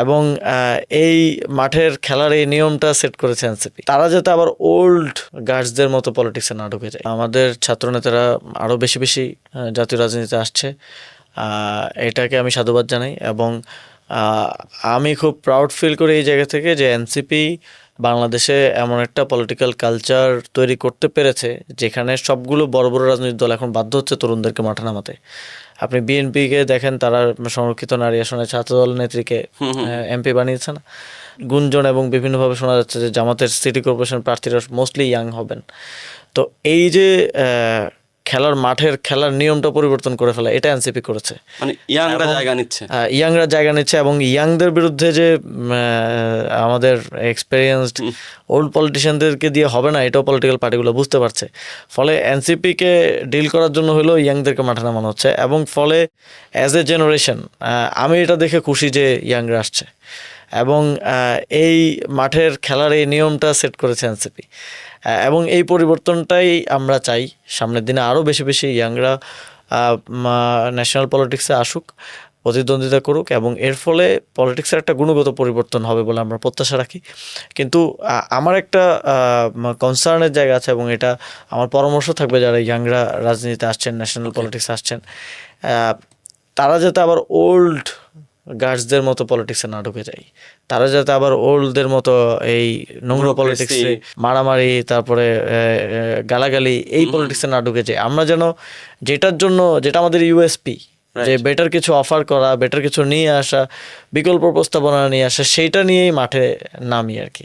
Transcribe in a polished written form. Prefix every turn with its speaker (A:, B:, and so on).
A: এবং এই মাঠের খেলার এই নিয়মটা সেট করেছে এনসিপি। তারা যাতে আবার ওল্ড গার্ডসদের মতো পলিটিক্সে না ঢুকে যায়। আমাদের ছাত্রনেতারা আরও বেশি বেশি জাতীয় রাজনীতিতে আসছে, এটাকে আমি সাধুবাদ জানাই। এবং আমি খুব প্রাউড ফিল করি এই জায়গা থেকে যে এনসিপি বাংলাদেশে এমন একটা পলিটিক্যাল কালচার তৈরি করতে পেরেছে যেখানে সবগুলো বড় বড় রাজনৈতিক দল এখন বাধ্য হচ্ছে তরুণদেরকে মাঠে নামাতে। আপনি বিএনপিকে দেখেন, তারা সংরক্ষিত নারী আসনে ছাত্রদল নেত্রীকে এমপি বানিয়েছে না। গুঞ্জন এবং বিভিন্নভাবে শোনা যাচ্ছে যে জামাতের সিটি কর্পোরেশন প্রার্থীরা মোস্টলি ইয়াং হবেন। তো এই যে খেলার মাঠের খেলার নিয়মটা পরিবর্তন করে ফেলা, এটা এনসিপি করেছে।
B: মানে ইয়াংরা জায়গা নিচ্ছে,
A: ইয়াংরা জায়গা নিচ্ছে এবং ইয়াংদের বিরুদ্ধে যে আমাদের এক্সপেরিয়েন্সড ওল্ড পলিটিশিয়ানদেরকে দিয়ে হবে না, এটাও পলিটিক্যাল পার্টিগুলো বুঝতে পারছে। ফলে এনসিপিকে ডিল করার জন্য হলেও ইয়াংদেরকে মাঠে নামানো হচ্ছে। এবং ফলে অ্যাজ এ জেনারেশন আমি এটা দেখে খুশি যে ইয়াংরা আসছে এবং এই মাঠের খেলার এই নিয়মটা সেট করেছে এনসিপি। এবং এই পরিবর্তনটাই আমরা চাই, সামনের দিনে আরও বেশি বেশি ইয়াংরা ন্যাশনাল পলিটিক্সে আসুক, প্রতিদ্বন্দ্বিতা করুক এবং এর ফলে পলিটিক্সের একটা গুণগত পরিবর্তন হবে বলে আমরা প্রত্যাশা রাখি। কিন্তু আমার একটা কনসার্নের জায়গা আছে এবং এটা আমার পরামর্শ থাকবে যারা ইয়াংরা রাজনীতিতে আসছেন, ন্যাশনাল পলিটিক্সে আসছেন, তারা যাতে আবার ওল্ড গার্ডসদের মতো পলিটিক্সে না ঢুকে যায়। তারা যাতে আবার ওল্ডদের মতো এই নোংরা পলিটিক্সে মারামারি, তারপরে গালাগালি, এই পলিটিক্সে না ঢুকে যায়। আমরা যেন যেটা আমাদের ইউএসপি, যে বেটার কিছু অফার করা, বেটার কিছু নিয়ে আসা, বিকল্প প্রস্তাবনা নিয়ে আসা, সেইটা নিয়েই মাঠে নামি আর কি।